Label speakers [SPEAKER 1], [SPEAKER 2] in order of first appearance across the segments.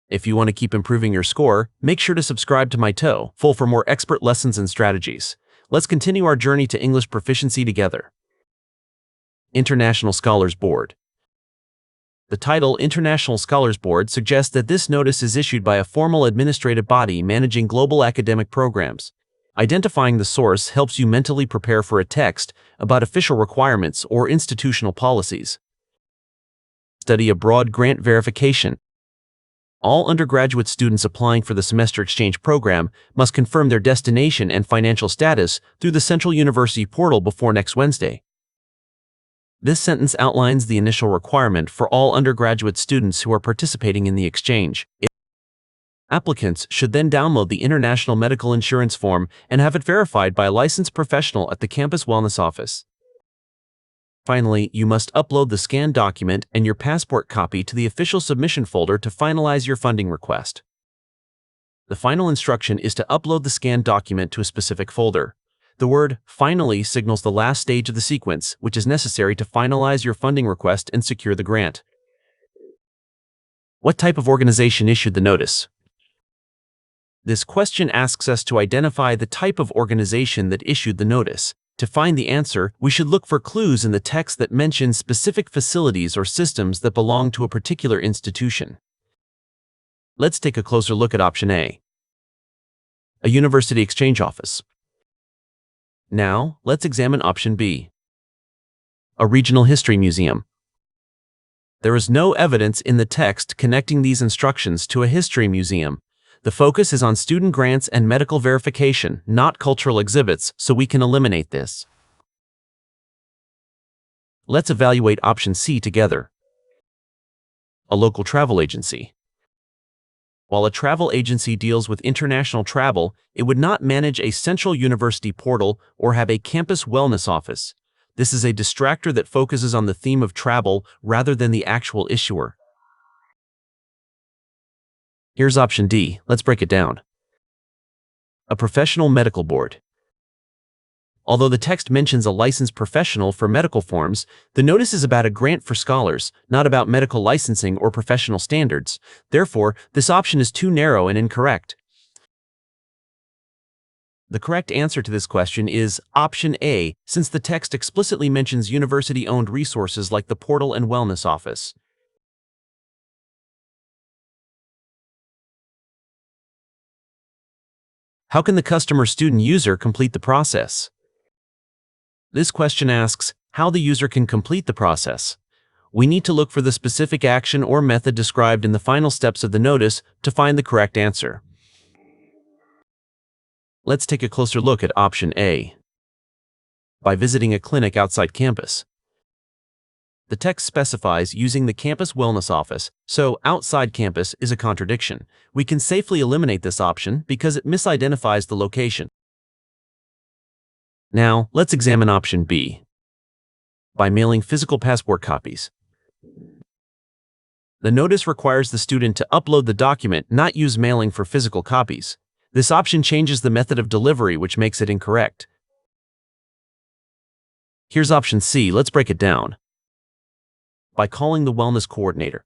[SPEAKER 1] If you want to keep improving your score, make sure to subscribe to myTOEFL for more expert lessons and strategies. Let's continue our journey to English proficiency together. International Scholars Board. The title International Scholars Board suggests that this notice is issued by a formal administrative body managing global academic programs. Identifying the source helps you mentally prepare for a text about official requirements or institutional policies. Study abroad grant verification. All undergraduate students applying for the semester exchange program must confirm their destination and financial status through the Central University portal before next Wednesday. This sentence outlines the initial requirement for all undergraduate students who are participating in the exchange. Applicants should then download the International Medical Insurance Form and have it verified by a licensed professional at the campus wellness office. Finally, you must upload the scanned document and your passport copy to the official submission folder to finalize your funding request. The final instruction is to upload the scanned document to a specific folder. The word "finally" signals the last stage of the sequence, which is necessary to finalize your funding request and secure the grant. What type of organization issued the notice? This question asks us to identify the type of organization that issued the notice. To find the answer, we should look for clues in the text that mention specific facilities or systems that belong to a particular institution. Let's take a closer look at option A. A university exchange office. Now, let's examine option B. A regional history museum. There is no evidence in the text connecting these instructions to a history museum. The focus is on student grants and medical verification, not cultural exhibits, so we can eliminate this. Let's evaluate option C together. A local travel agency. While a travel agency deals with international travel, it would not manage a central university portal or have a campus wellness office. This is a distractor that focuses on the theme of travel rather than the actual issuer. Here's option D. Let's break it down. A professional medical board. Although the text mentions a licensed professional for medical forms, the notice is about a grant for scholars, not about medical licensing or professional standards. Therefore, this option is too narrow and incorrect. The correct answer to this question is option A, since the text explicitly mentions university-owned resources like the portal and wellness office. How can the customer-student user complete the process? This question asks how the user can complete the process. We need to look for the specific action or method described in the final steps of the notice to find the correct answer. Let's take a closer look at option A. By visiting a clinic outside campus. The text specifies using the campus wellness office, so outside campus is a contradiction. We can safely eliminate this option because it misidentifies the location. Now, let's examine option B. By mailing physical passport copies. The notice requires the student to upload the document, not use mailing for physical copies. This option changes the method of delivery, which makes it incorrect. Here's option C. Let's break it down. By calling the wellness coordinator.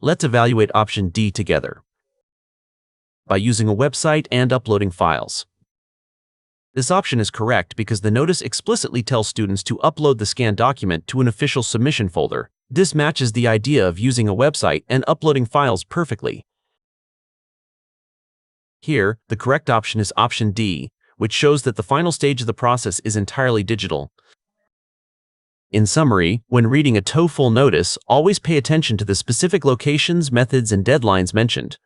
[SPEAKER 1] Let's evaluate option D together. By using a website and uploading files. This option is correct because the notice explicitly tells students to upload the scanned document to an official submission folder. This matches the idea of using a website and uploading files perfectly. Here, the correct option is option D, which shows that the final stage of the process is entirely digital. In summary, when reading a TOEFL notice, always pay attention to the specific locations, methods, and deadlines mentioned.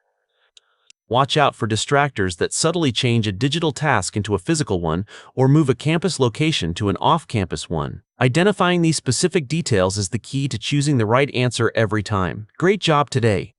[SPEAKER 1] Watch out for distractors that subtly change a digital task into a physical one or move a campus location to an off-campus one. Identifying these specific details is the key to choosing the right answer every time. Great job today!